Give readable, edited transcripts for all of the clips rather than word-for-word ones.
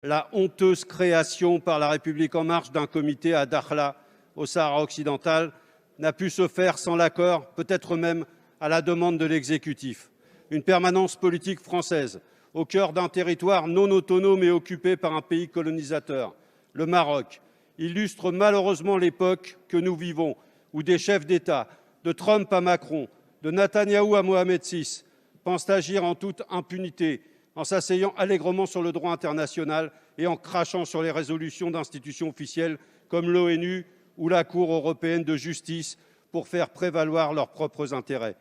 la honteuse création par La République En Marche d'un comité à Dakhla, au Sahara occidental, n'a pu se faire sans l'accord, peut-être même à la demande de l'exécutif. Une permanence politique française au cœur d'un territoire non autonome et occupé par un pays colonisateur, le Maroc, illustre malheureusement l'époque que nous vivons, où des chefs d'État, de Trump à Macron, de Netanyahou à Mohamed VI, pensent agir en toute impunité, en s'asseyant allègrement sur le droit international et en crachant sur les résolutions d'institutions officielles comme l'ONU ou la Cour européenne de justice pour faire prévaloir leurs propres intérêts.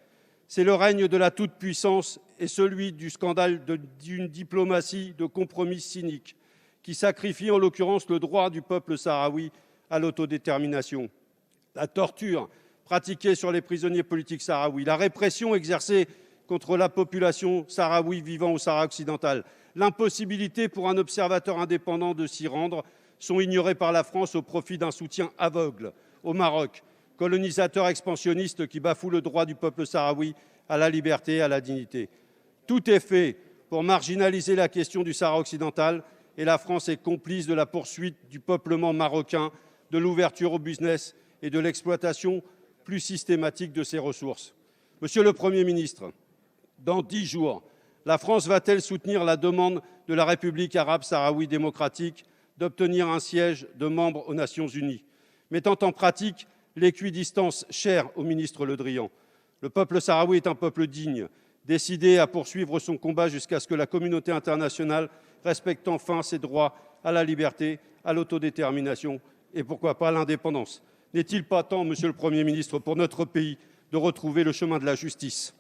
C'est le règne de la toute-puissance et celui du scandale d'une diplomatie de compromis cynique qui sacrifie en l'occurrence le droit du peuple sahraoui à l'autodétermination. La torture pratiquée sur les prisonniers politiques sahraouis, la répression exercée contre la population sahraoui vivant au Sahara occidental, l'impossibilité pour un observateur indépendant de s'y rendre sont ignorés par la France au profit d'un soutien aveugle au Maroc, colonisateur expansionniste qui bafoue le droit du peuple sahraoui à la liberté et à la dignité. Tout est fait pour marginaliser la question du Sahara occidental et la France est complice de la poursuite du peuplement marocain, de l'ouverture au business et de l'exploitation plus systématique de ses ressources. Monsieur le Premier ministre, dans 10 jours, la France va-t-elle soutenir la demande de la République arabe sahraoui démocratique d'obtenir un siège de membre aux Nations unies, mettant en pratique l'équidistance chère au ministre Le Drian? Le peuple sahraoui est un peuple digne, décidé à poursuivre son combat jusqu'à ce que la communauté internationale respecte enfin ses droits à la liberté, à l'autodétermination et pourquoi pas à l'indépendance. N'est-il pas temps, Monsieur le Premier ministre, pour notre pays de retrouver le chemin de la justice ?